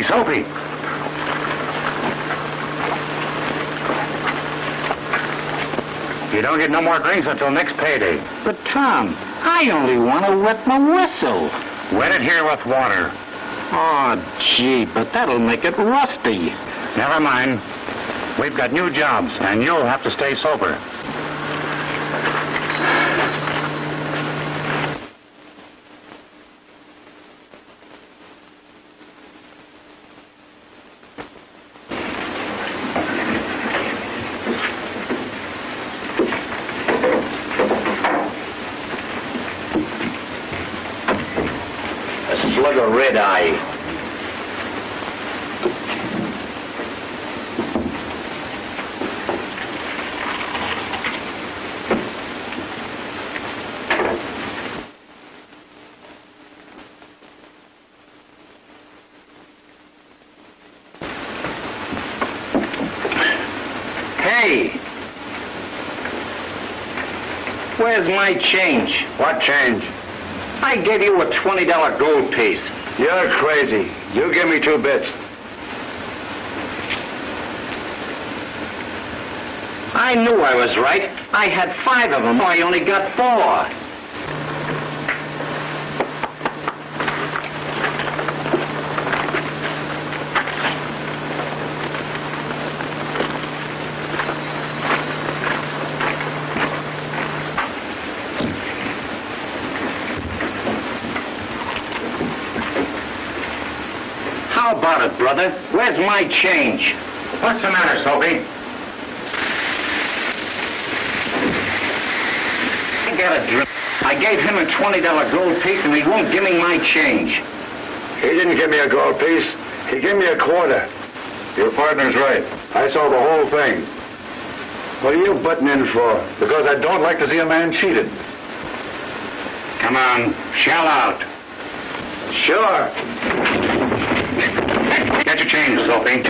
Sophie! You don't get no more drinks until next payday. But, Tom, I only want to wet my whistle. Wet it here with water. Oh, gee, but that'll make it rusty. Never mind. We've got new jobs, and you'll have to stay sober. Slug of red eye. Hey! Where's my change? What change? I gave you a $20 gold piece. You're crazy. You give me 2 bits. I knew I was right. I had 5 of them. I only got 4. How about it, brother? Where's my change? What's the matter, Sophie? I got a drink. I gave him a $20 gold piece, and he won't give me my change. He didn't give me a gold piece. He gave me a quarter. Your partner's right. I saw the whole thing. What are you butting in for? Because I don't like to see a man cheated. Come on, shell out. Sure. Get your change, Sophie.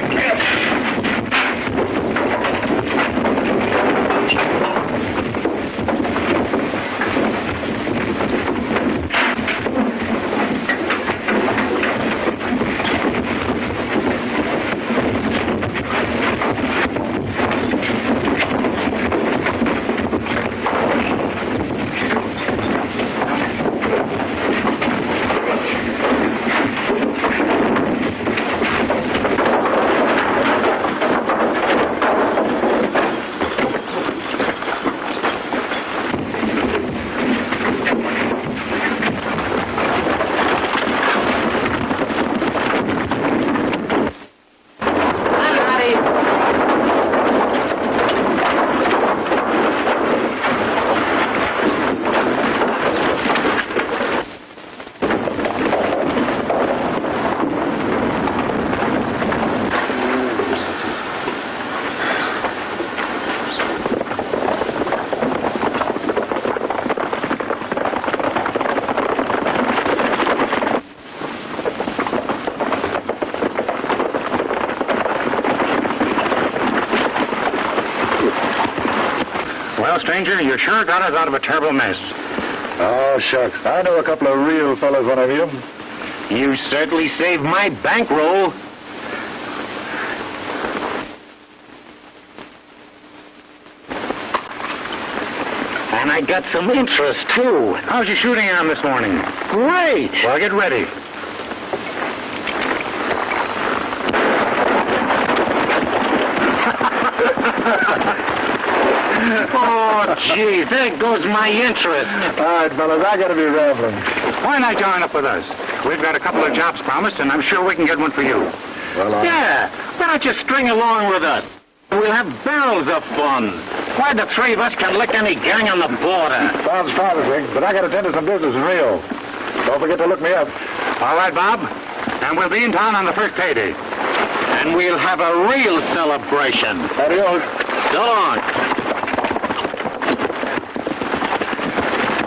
Well, stranger, you sure got us out of a terrible mess. Oh, shucks. I know a couple of real fellas when I meet 'em. You certainly saved my bankroll. And I got some interest, too. How's your shooting arm this morning? Great. Well, get ready. Gee, there goes my interest. All right, fellas, I gotta be rambling. Why not join up with us? We've got a couple of jobs promised, and I'm sure we can get one for you. Well, Yeah, why don't you string along with us? We'll have barrels of fun. Why, the three of us can lick any gang on the border. sounds promising, but I gotta tend to some business in Rio. Don't forget to look me up. All right, Bob. And we'll be in town on the first payday. And we'll have a real celebration. Adios. So long.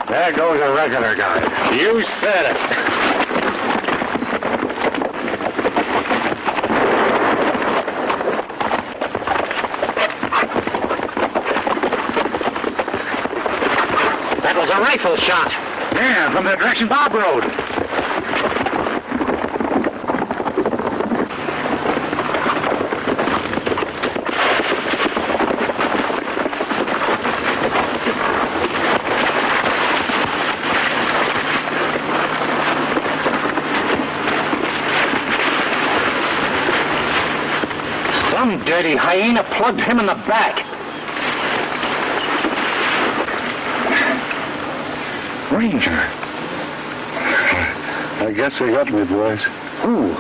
There goes a regular guy. You said it. That was a rifle shot. Yeah, from the direction Bob rode. Some dirty hyena plugged him in the back. Ranger. I guess they got me, boys. Who?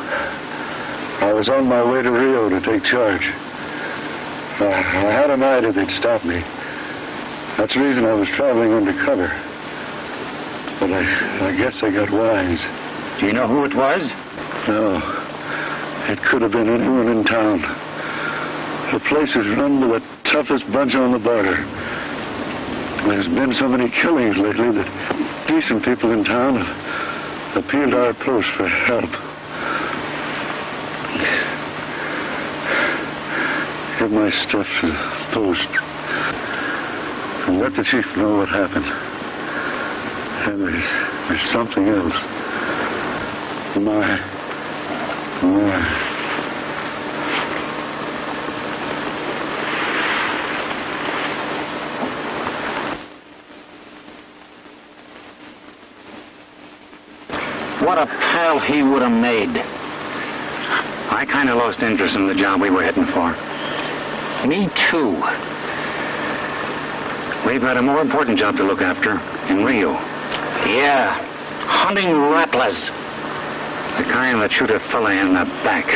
I was on my way to Rio to take charge. I had an idea they'd stop me. That's the reason I was traveling undercover. But I guess they got wise. Do you know who it was? No. It could have been anyone in town. The place is run by the toughest bunch on the border. There's been so many killings lately that decent people in town have appealed to our post for help. Give my stuff to the post. And let the chief know what happened. And there's something else. My. What a pal he would have made. I kind of lost interest in the job we were heading for. Me too. We've got a more important job to look after in Rio. Yeah, hunting rattlers. The kind that shoot a fella in the back.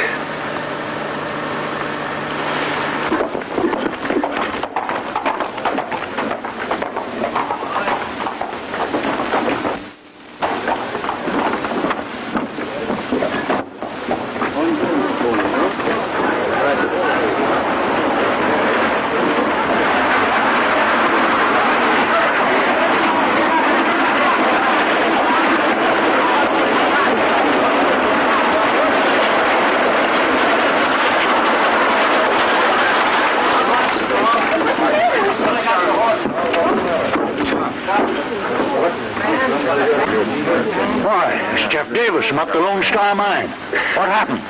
What happened?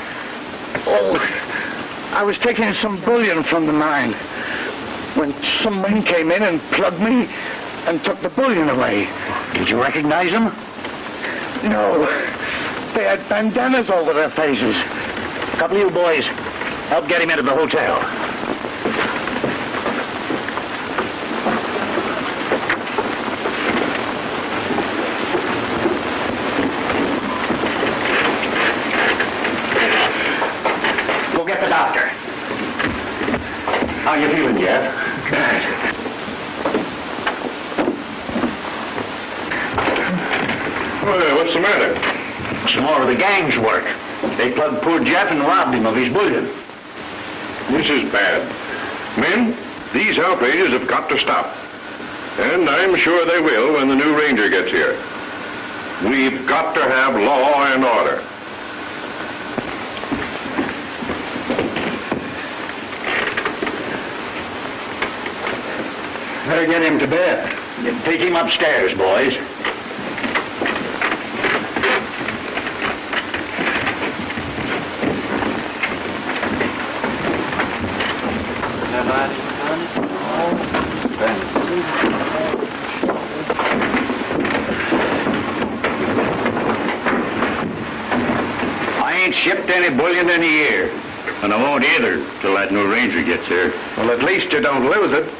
Oh, I was taking some bullion from the mine when some men came in and plugged me and took the bullion away. Did you recognize them? No, they had bandanas over their faces. A couple of you boys, help get him into the hotel. How you feeling, Jeff? Good. Well, what's the matter? Some more of the gang's work. They plugged poor Jeff and robbed him of his bullion. This is bad. Men, these outrages have got to stop. And I'm sure they will when the new ranger gets here. We've got to have law and order. Better get him to bed. Take him upstairs, boys. I ain't shipped any bullion in a year. And I won't either till that new ranger gets here. Well, at least you don't lose it.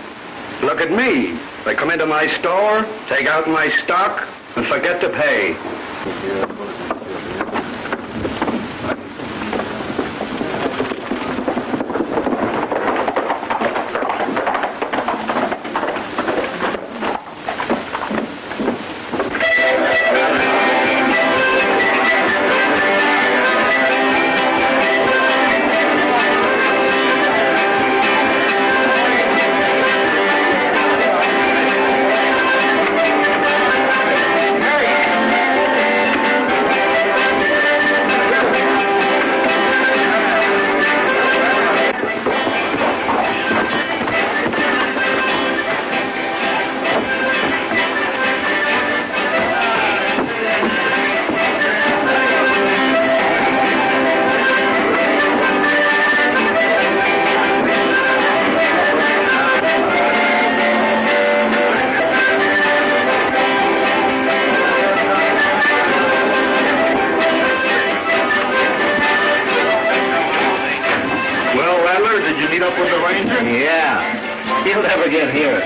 Look at me. They come into my store, take out my stock, and forget to pay. Yeah. He'll never get here.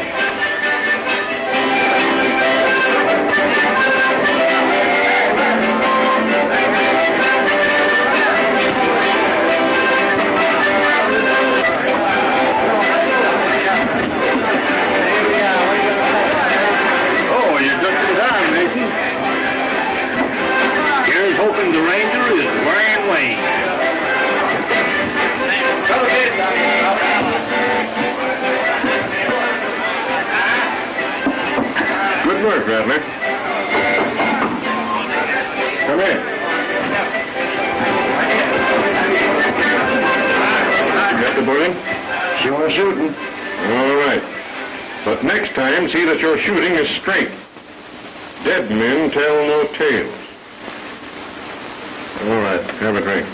Oh, you're just in time, Mason. Here's hoping the Ranger is wearing wings. Good work, Rattler. Come in. You got the bullet? Sure shooting. All right. But next time, see that your shooting is straight. Dead men tell no tales. All right. Have a drink.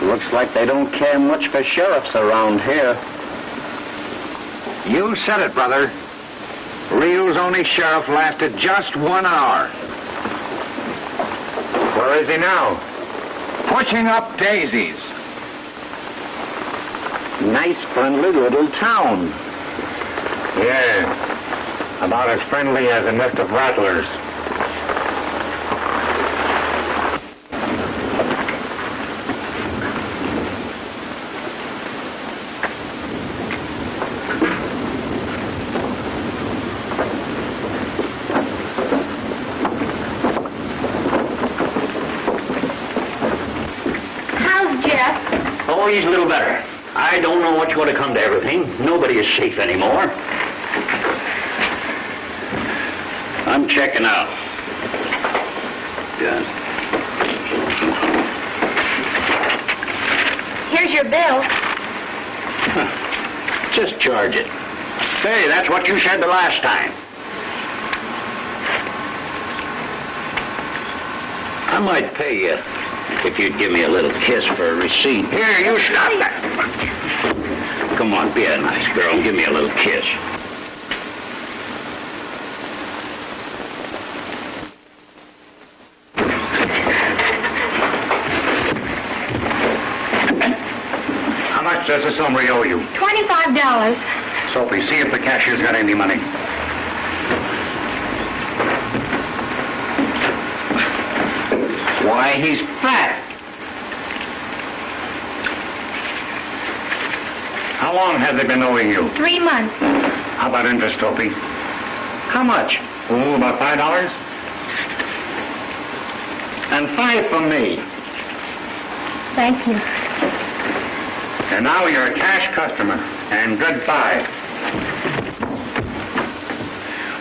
Looks like they don't care much for sheriffs around here. You said it, brother. Rio's only sheriff lasted just 1 hour. Where is he now? Pushing up daisies. Nice, friendly little town. Yeah. About as friendly as a nest of rattlers. Oh, he's a little better. I don't know what's going to come to everything. Nobody is safe anymore. I'm checking out. Yeah. Here's your bill. Just charge it. Hey, that's what you said the last time. I might pay you if you'd give me a little kiss for a receipt. Here, you stop that. Come on, be a nice girl and give me a little kiss. How much does the summary owe you? $25. Sophie, see if the cashier's got any money. Why, he's fat. How long have they been owing you? 3 months. How about interest, Sophie? How much? Oh, about $5? And 5 from me. Thank you. And now you're a cash customer. And goodbye.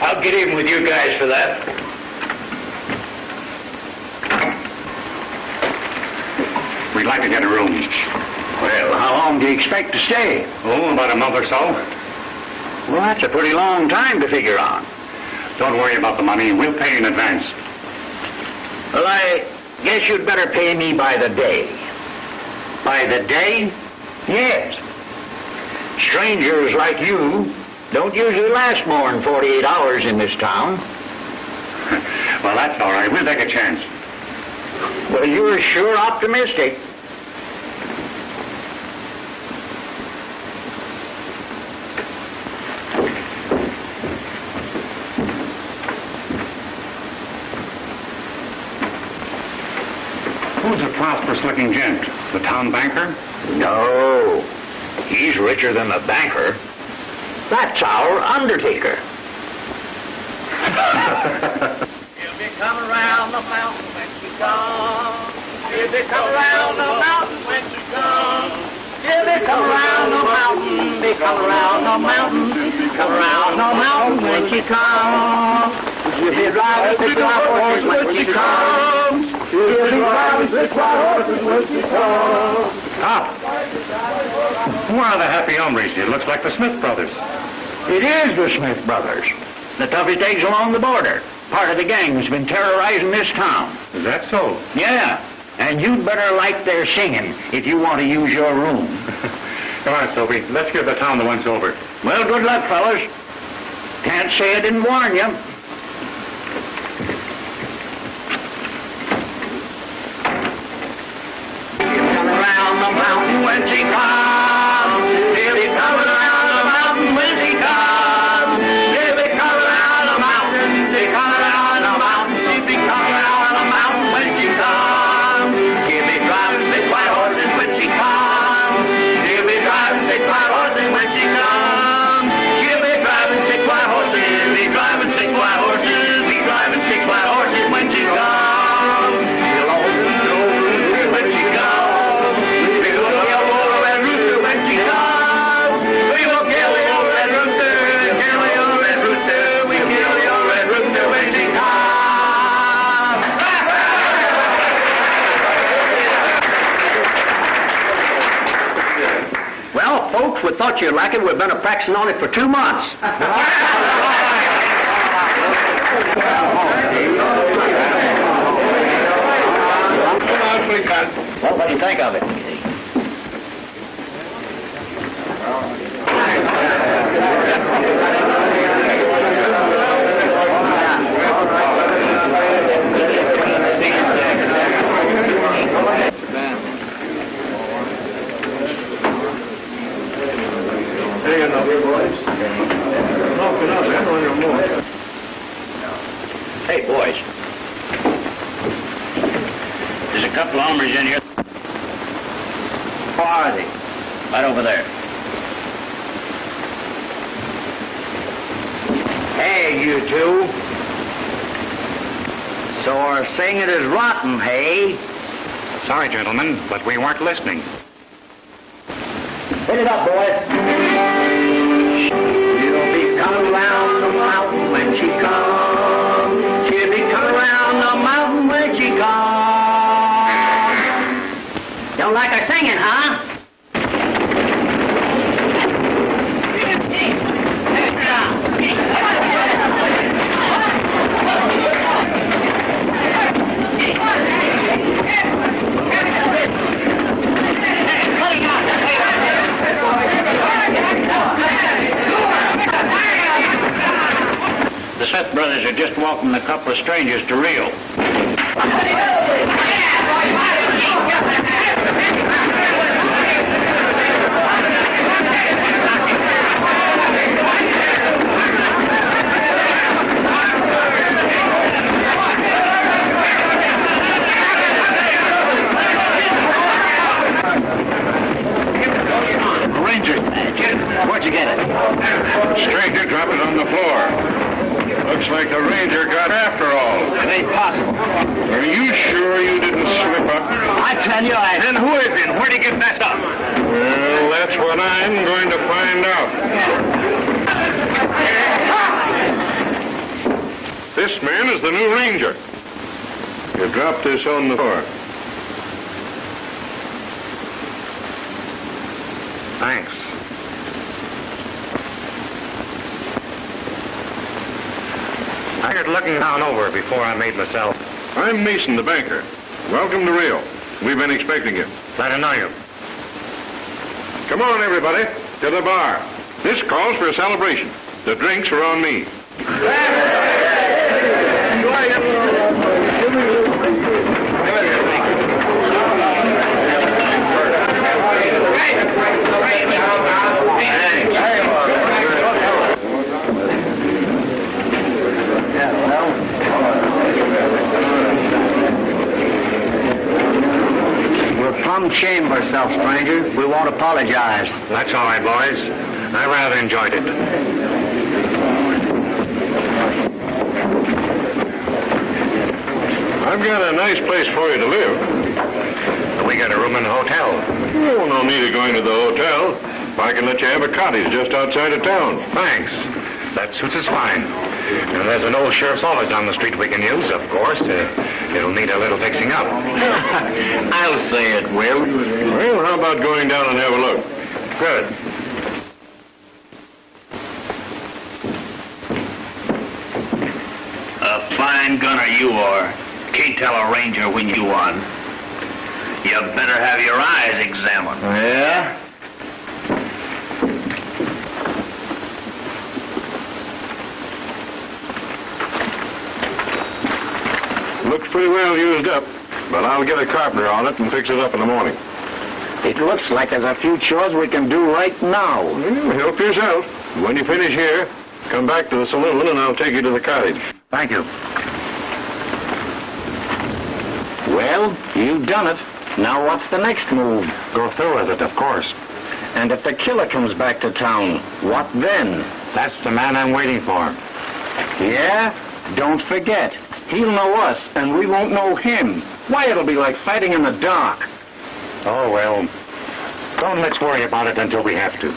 I'll get even with you guys for that. We'd like to get a room. Well, how long do you expect to stay? Oh, about a month or so. Well, that's a pretty long time to figure on. Don't worry about the money. We'll pay in advance. Well, I guess you'd better pay me by the day. By the day? Yes. Strangers like you don't usually last more than 48 hours in this town. Well, that's all right. We'll take a chance. Well, you're sure optimistic. Who's a prosperous-looking gent? The town banker? No. He's richer than the banker. That's our undertaker. She'll be coming around the mountain when she comes. She'll be coming around the mountain when she comes. She'll be coming around the mountain. Be coming around the mountain. Come around the mountain when she comes. She'll be driving 6 white horses when she comes. She'll be driving 6 white horses when she comes. Stop. Who are the happy hombres? It looks like the Smith brothers. It is the Smith brothers. The toughest eggs along the border. Part of the gang who's been terrorizing this town. Is that so? Yeah. And you'd better like their singing if you want to use your room. Come on, Soapy. Let's give the town the once over. Well, good luck, fellas. Can't say I didn't warn you. She'll come around the mountain when she comes. She'll be coming around the mountain when she comes. She'll be coming around the mountain. She'll come around the mountain. She'll be coming around the mountain when she comes. She'll be driving 6 white horses when she comes. She'll be driving 6 white horses when she comes. She'll be driving 6 white horses. Be driving 6 white horses. Be driving 6 white horses when she comes. She'll always know when she comes. We will kill the old red rooster when she comes. We will kill the old red rooster. Kill the old red rooster. We kill the old red rooster when she comes. Well, folks, we thought you'd like it. We've been practicing on it for 2 months. Well, what do you think of it? Hey, boys. There's a couple of hombres in here. Who are they? Right over there. Hey, you two. So our singing is rotten, hey? Sorry, gentlemen, but we weren't listening. Hit it up, boys. She'll be coming around the mountain when she comes. She'll be coming around the mountain when she comes. Don't like her singing, huh? The Smith brothers are just welcoming a couple of strangers to Rio. Ranger. Where'd you get it? Stranger dropped it on the floor. Looks like the ranger got after all. It ain't possible. Are you sure you didn't slip up? I tell you, Then who is it? Where'd he get messed up? Well, that's what I'm going to find out. This man is the new ranger. You dropped this on the floor. Thanks. I heard looking down over before I made myself. I'm Mason, the banker. Welcome to Rio. We've been expecting you. Glad to know you. Come on, everybody, to the bar. This calls for a celebration. The drinks are on me. We're plumb shamed of ourselves, stranger. We won't apologize. That's all right, boys. I rather enjoyed it. I've got a nice place for you to live. We got a room in the hotel. Oh, no need of going to the hotel. I can let you have a cottage just outside of town. Thanks. That suits us fine. And there's an old sheriff's office on the street we can use, of course. It'll need a little fixing up. I'll say it will. Well, how about going down and have a look? Good. A fine gunner you are. Can't tell a ranger when you won. You better have your eyes examined. Yeah? Looks pretty well used up, but I'll get a carpenter on it and fix it up in the morning. It looks like there's a few chores we can do right now. Well, help yourself. When you finish here, come back to the saloon and I'll take you to the cottage. Thank you. Well, you've done it. Now what's the next move? Go through with it, of course. And if the killer comes back to town, what then? That's the man I'm waiting for. Yeah? Don't forget. He'll know us, and we won't know him. Why, it'll be like fighting in the dark. Oh, well, don't let's worry about it until we have to.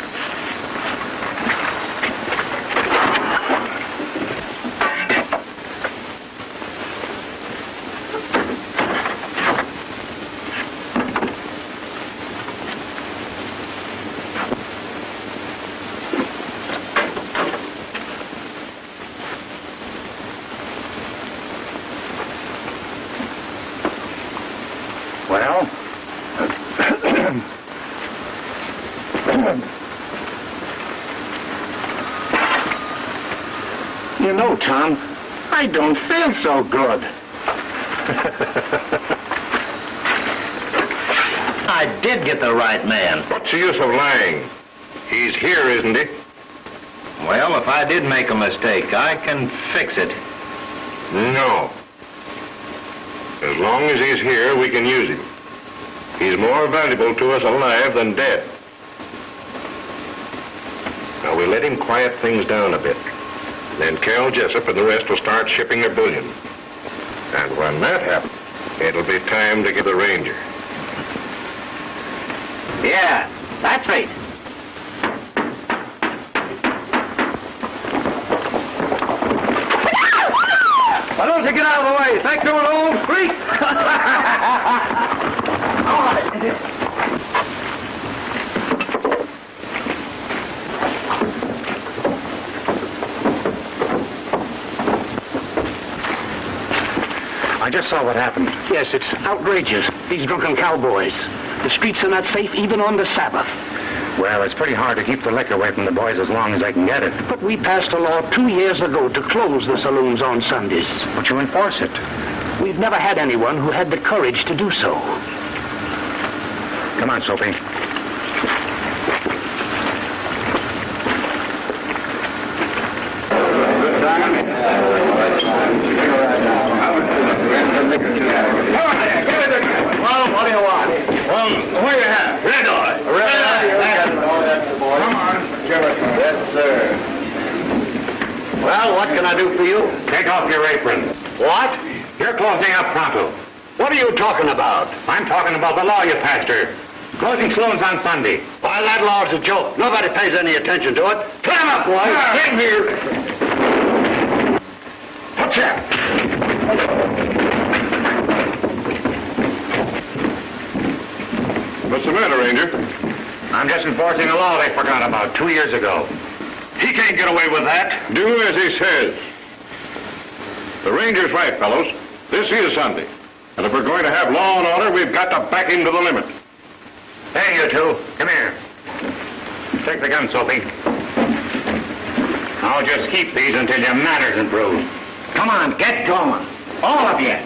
Well, you know, Tom, I don't feel so good. I did get the right man. What's the use of lying? He's here, isn't he? Well, if I did make a mistake, I can fix it. No. As long as he's here, we can use him. He's more valuable to us alive than dead. Now, we let him quiet things down a bit. Then Cal Jessup and the rest will start shipping their bullion. And when that happens, it'll be time to get the ranger. Yeah, that's right. Why don't you get out of the way? Think you're an old freak? All right. I just saw what happened. Yes, it's outrageous. These drunken cowboys. The streets are not safe even on the Sabbath. Well, it's pretty hard to keep the liquor away from the boys as long as I can get it. But we passed a law 2 years ago to close the saloons on Sundays. But you enforce it. We've never had anyone who had the courage to do so. Come on, Sophie. Well, what do you want? Well, what do you have? Red eye. Come on. Yes, sir. Well, what can I do for you? Take off your apron. What? You're closing up pronto. What are you talking about? I'm talking about the law you passed her. Closing saloons on Sunday. Why, that law's a joke. Nobody pays any attention to it. Climb up, boy. Get here. What's that? What's the matter, Ranger? I'm just enforcing a law they forgot about 2 years ago. He can't get away with that. Do as he says. The ranger's right, fellows. This is Sunday. And if we're going to have law and order, we've got to back him to the limit. Hey, you two. Come here. Take the gun, Soapy. I'll just keep these until your manners improve. Come on, get going. All of you.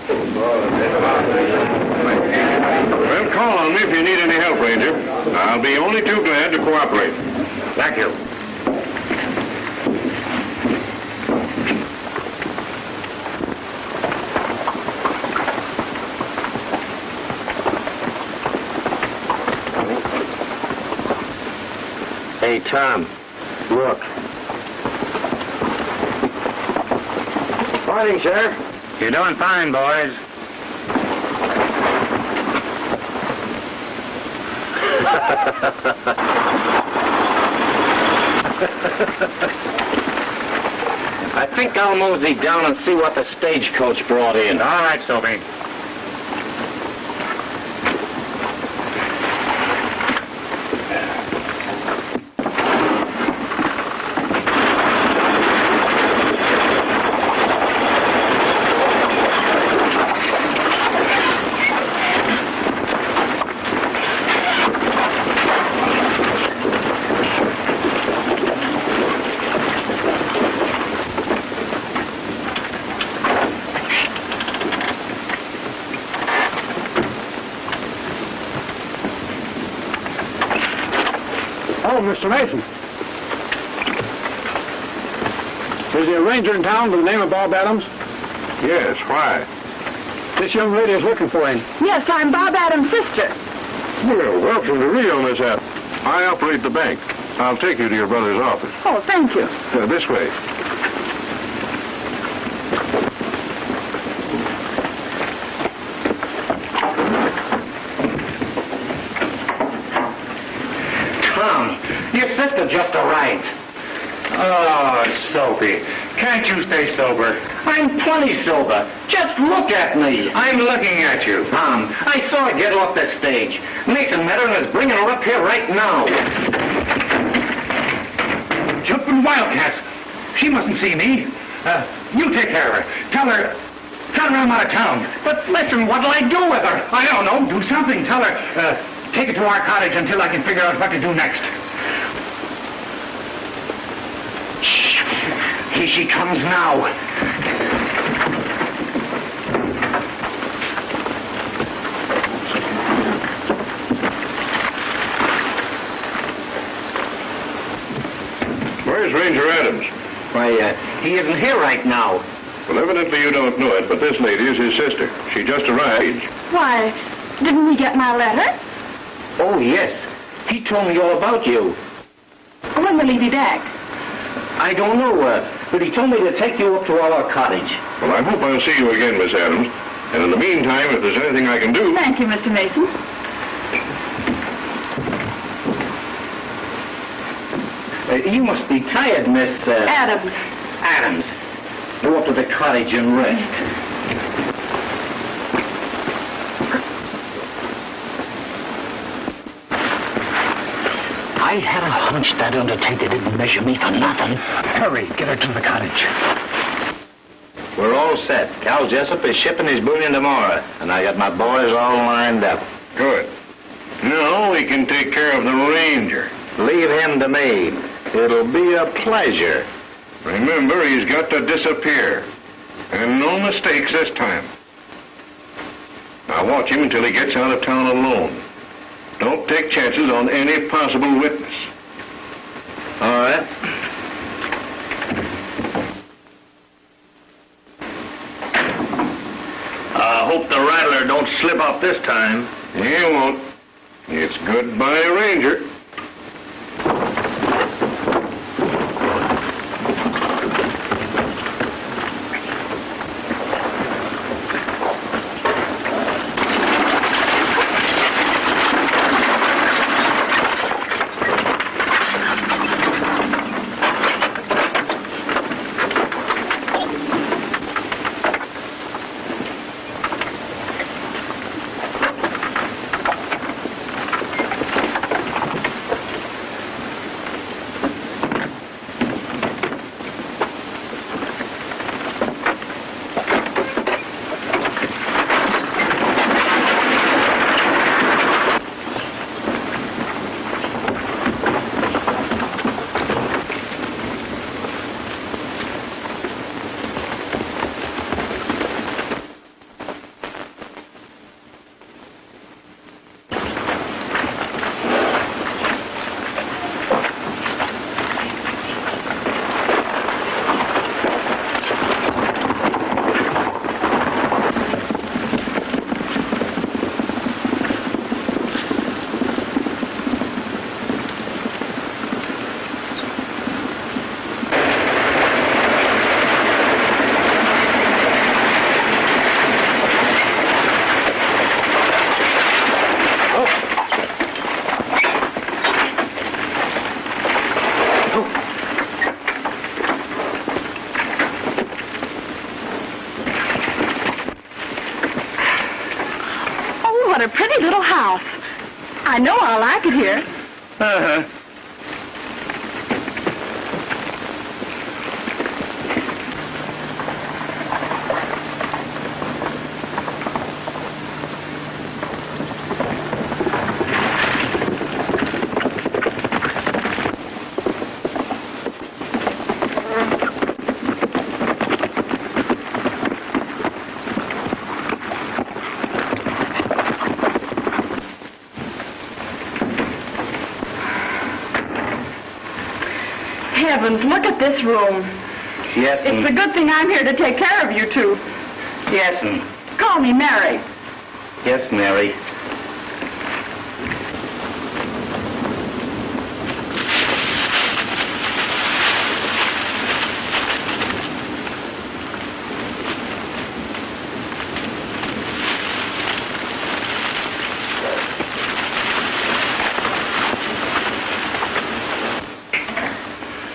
Well, call on me if you need any help, Ranger. I'll be only too glad to cooperate. Thank you. Hey, Tom, look. Morning, Sheriff. You're doing fine, boys. I think I'll mosey down and see what the stagecoach brought in. All right, Soapy. Mr. Mason. Is there a ranger in town by the name of Bob Adams? Yes, why? This young lady is looking for him. Yes, I'm Bob Adams' sister. Well, welcome to Rio, Miss App. I operate the bank. I'll take you to your brother's office. Oh, thank you. This way. Your sister just arrived. Oh, Soapy, can't you stay sober? I'm plenty sober. Just look at me. I'm looking at you. Tom, I saw her get off the stage. Nathan met her and is bringing her up here right now. Jumping wildcats. She mustn't see me. You take care of her. Tell her I'm out of town. But listen, what'll I do with her? I don't know. Do something. Tell her. Take her to our cottage until I can figure out what to do next. Here she comes now. Where's Ranger Adams? Why, he isn't here right now. Well, evidently you don't know it, but this lady is his sister. She just arrived. Why, didn't he get my letter? Oh, yes. He told me all about you. When will he be back? I don't know, but he told me to take you up to our cottage. Well, I hope I'll see you again, Miss Adams. And in the meantime, if there's anything I can do... Thank you, Mr. Mason. You must be tired, Miss... Adams. Adams. Go up to the cottage and rest. I had a hunch that undertaker didn't measure me for nothing. Hurry, get her to the cottage. We're all set. Cal Jessup is shipping his bullion tomorrow, and I got my boys all lined up. Good. Now we can take care of the ranger. Leave him to me. It'll be a pleasure. Remember, he's got to disappear. And no mistakes this time. Now watch him until he gets out of town alone. Don't take chances on any possible witness. All right. I hope the Rattler don't slip up this time. He won't. It's goodbye, Ranger. house. I know I'll like it here. Uh-huh. Heavens, look at this room. Yes, It's a good thing I'm here to take care of you two. Yes, Call me Mary. Yes, Mary.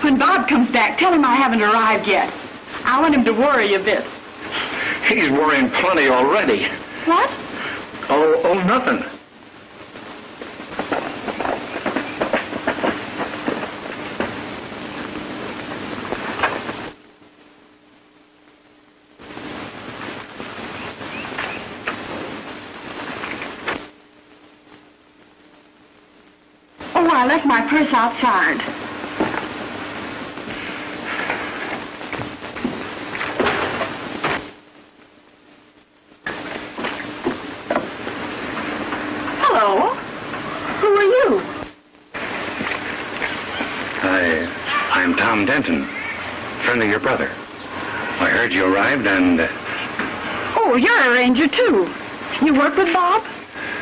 When Bob comes back, tell him I haven't arrived yet. I want him to worry a bit. He's worrying plenty already. What? Oh, nothing. Oh, I left my purse outside. Hello. Who are you? I'm Tom Denton, friend of your brother. I heard you arrived and... Oh, you're a ranger, too. You work with Bob?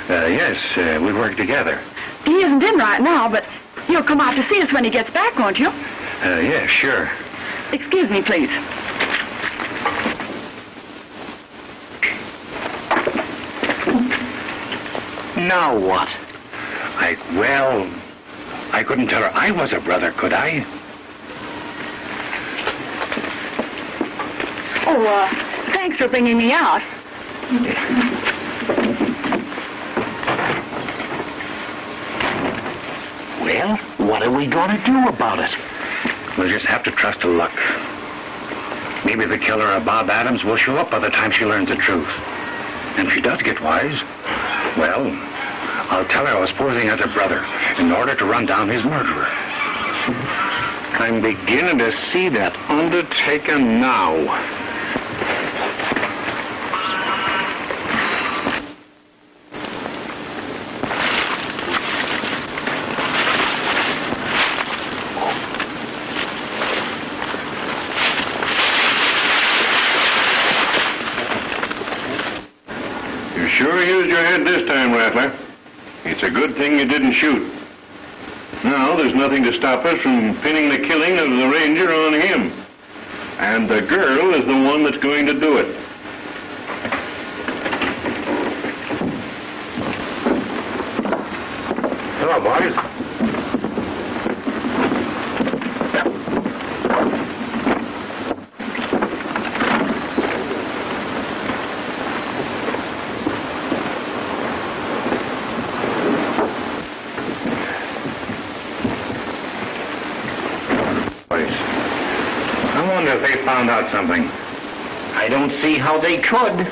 yes, we work together. He isn't in right now, but you'll come out to see us when he gets back, won't you? Yes, sure. Excuse me, please. Now what? I couldn't tell her I was a brother, could I? Oh, thanks for bringing me out. Well, what are we going to do about it? We'll just have to trust to luck. Maybe the killer of Bob Adams will show up by the time she learns the truth. And if she does get wise, well, I'll tell her I was posing as a brother in order to run down his murderer. I'm beginning to see that undertaken now. You sure used your head this time, Rattler. It's a good thing you didn't shoot. Now, there's nothing to stop us from pinning the killing of the ranger on him. And the girl is the one that's going to do it. Hello, boys. I wonder if they found out something. I don't see how they could.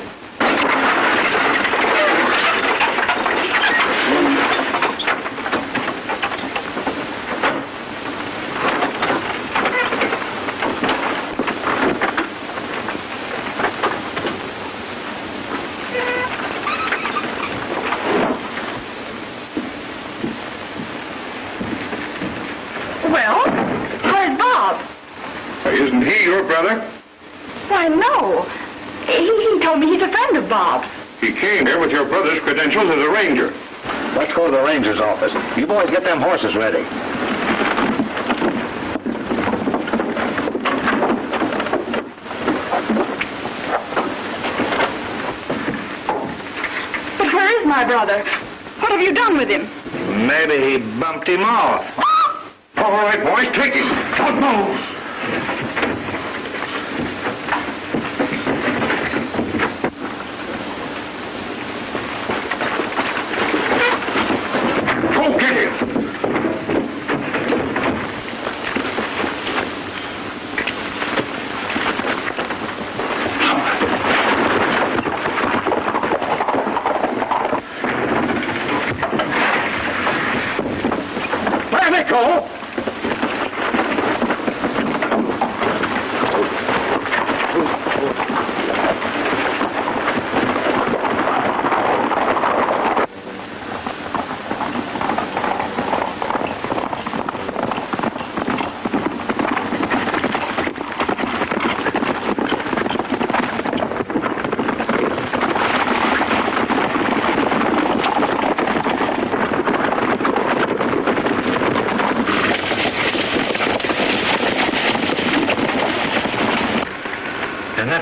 Well, where's Bob? Isn't he your brother? Why, no. He told me he's a friend of Bob's. He came here with your brother's credentials as a ranger. Let's go to the ranger's office. You boys get them horses ready. But where is my brother? What have you done with him? Maybe he bumped him off. All right, boys, take him. Don't move.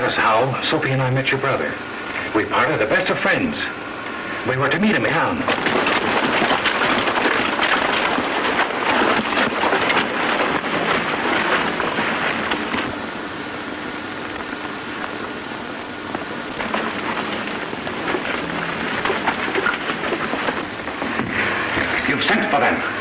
was how Sophie and I met your brother. We parted the best of friends. We were to meet him in town. You've sent for them.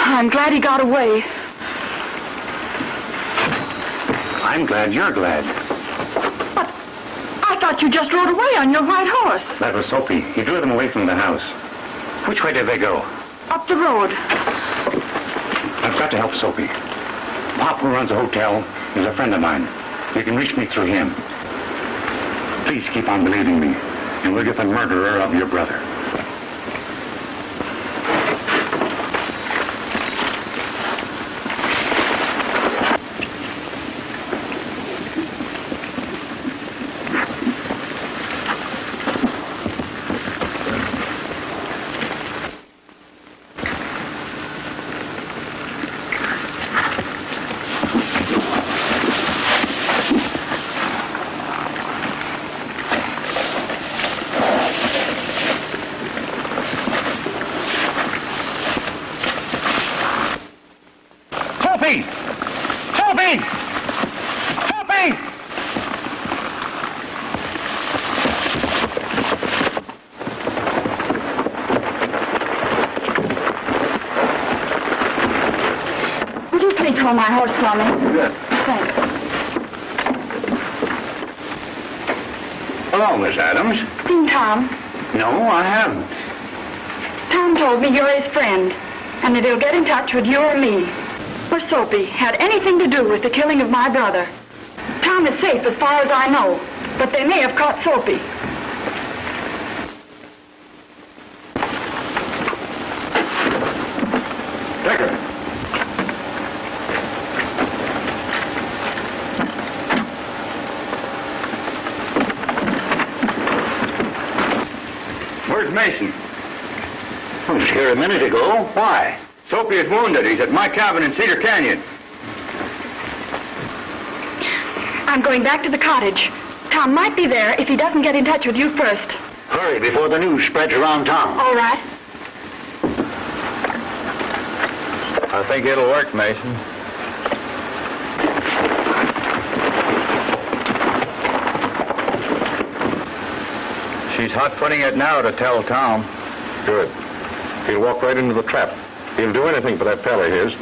I'm glad he got away. I'm glad you're glad. But I thought you just rode away on your white horse. That was Sophie. He drew them away from the house. Which way did they go? Up the road. I've got to help Sophie. Pop, who runs a hotel, is a friend of mine. You can reach me through him. Please keep on believing me, and we'll get the murderer of your brother. Call my horse for me. Good. Thanks. Hello, Miss Adams. Seen Tom? No, I haven't. Tom told me you're his friend, and that he'll get in touch with you or me. Or Sophie had anything to do with the killing of my brother. Tom is safe as far as I know, but they may have caught Sophie. Decker. Where's Mason? I was here a minute ago. Why? Sophie is wounded. He's at my cabin in Cedar Canyon. I'm going back to the cottage. Tom might be there if he doesn't get in touch with you first. Hurry before the news spreads around town. All right. I think it'll work, Mason. She's hot-footing it now to tell Tom. Good. He'll walk right into the trap. He'll do anything for that pal of his.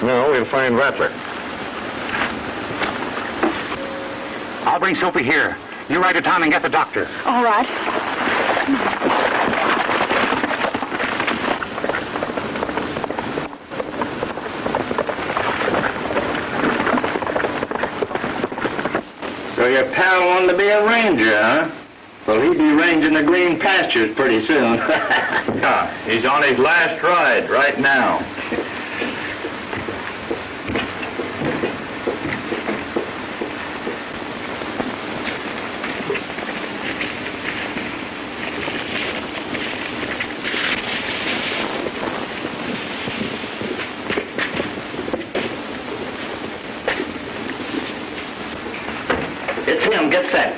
No, he'll find Rattler. I'll bring Sophie here. You ride to town and get the doctor. All right. So your pal wanted to be a ranger, huh? Well, he'd be ranging the green pastures pretty soon. Yeah, he's on his last ride right now. It's him. Get set.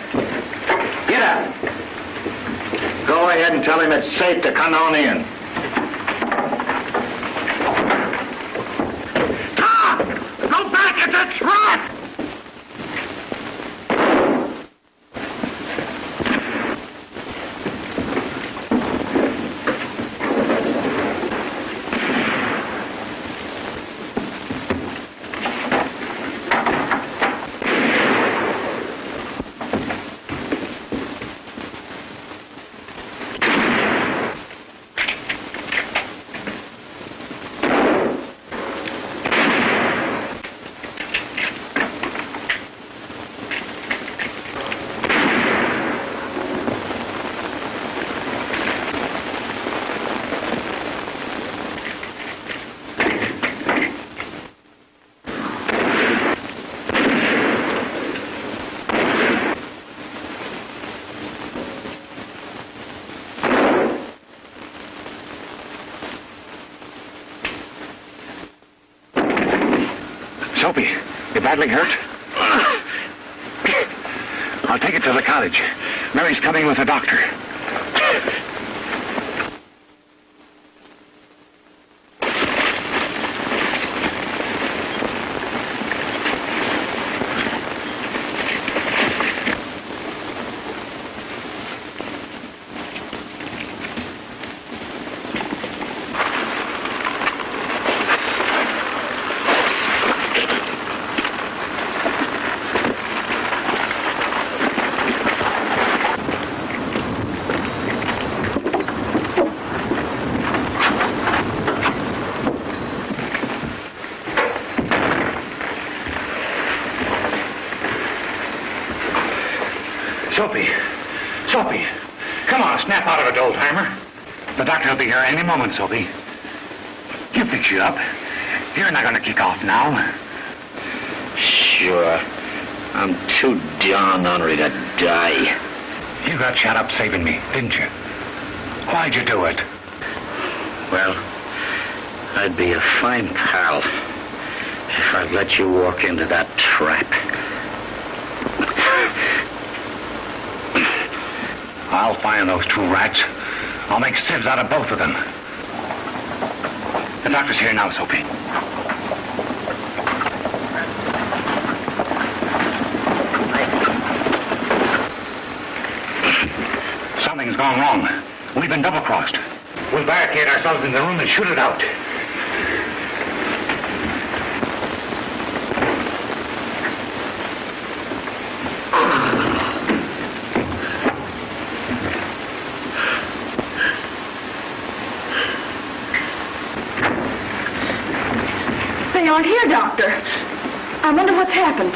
Get up. Go ahead and tell him it's safe to come on in. Tom! Go back! It's a trap! Soapy, you badly hurt? I'll take it to the cottage. Mary's coming with a doctor. Soapy, come on, snap out of it, old-timer. The doctor will be here any moment, Soapy. You fix you up. You're not going to kick off now. Sure. I'm too darn hungry to die. You got shut up saving me, didn't you? Why'd you do it? Well, I'd be a fine pal if I'd let you walk into that trap. I'll find those two rats. I'll make sieves out of both of them. The doctor's here now, Soapy. Something's gone wrong. We've been double-crossed. We'll barricade ourselves in the room and shoot it out. They aren't here, Doctor. I wonder what's happened.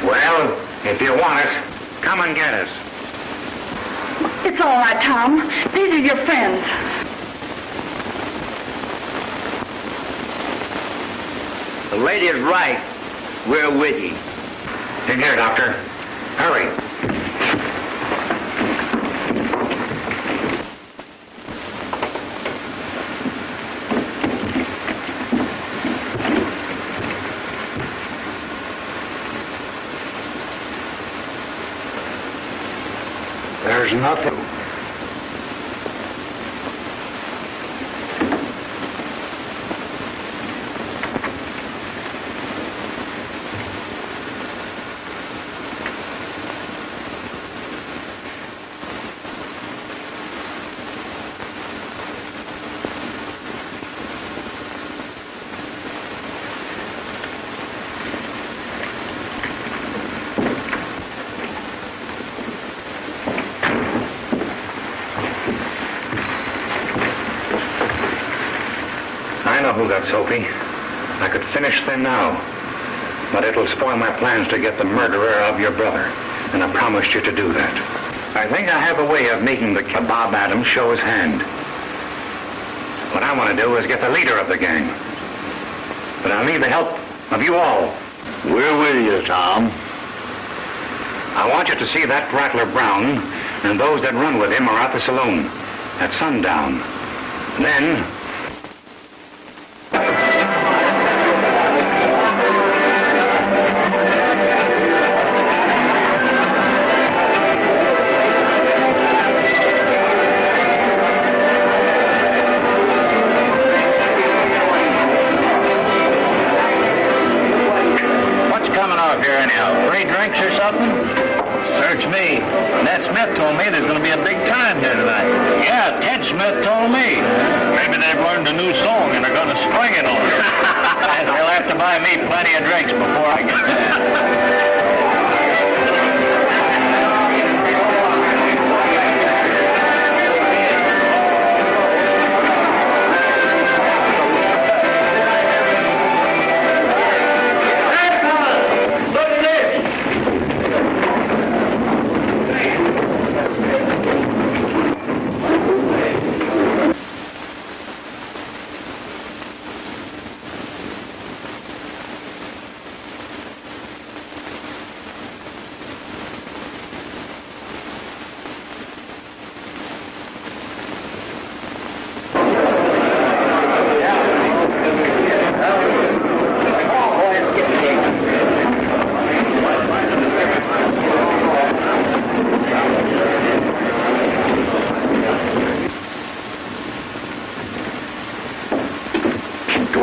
Well, if you want it, come and get us. It's all right, Tom. These are your friends. The lady is right. We're with you. In here, Doctor. Hurry. There's nothing. I know who got Soapy. I could finish them now. But it'll spoil my plans to get the murderer of your brother. And I promised you to do that. I think I have a way of making the Bob Adams show his hand. What I want to do is get the leader of the gang. But I'll need the help of you all. We're with you, Tom. I want you to see that Rattler Brown and those that run with him are at the saloon at sundown. Then...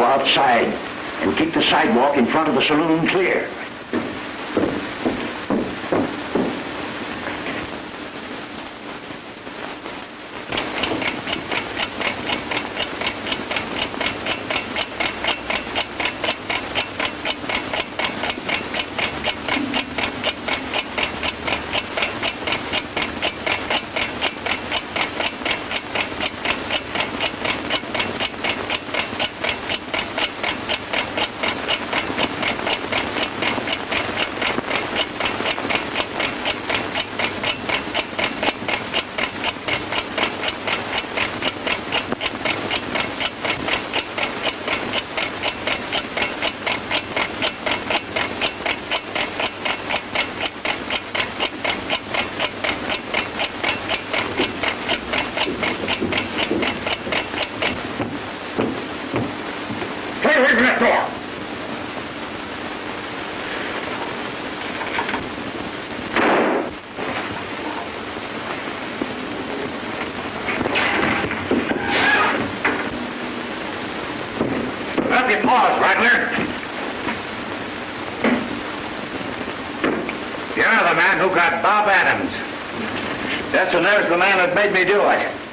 go outside and keep the sidewalk in front of the saloon clear. Pause, Rattler. You're the man who got Bob Adams. Yes, and there's the man that made me do it.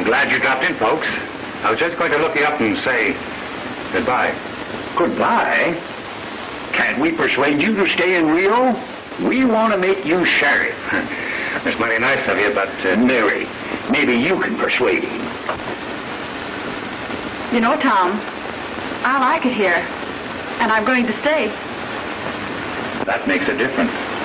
Glad you dropped in, folks. I was just going to look you up and say goodbye. Goodbye? Can't we persuade you to stay in Rio? We want to make you sheriff. It's mighty nice of you, but... Mary, maybe you can persuade him. You know, Tom, I like it here, and I'm going to stay. That makes a difference.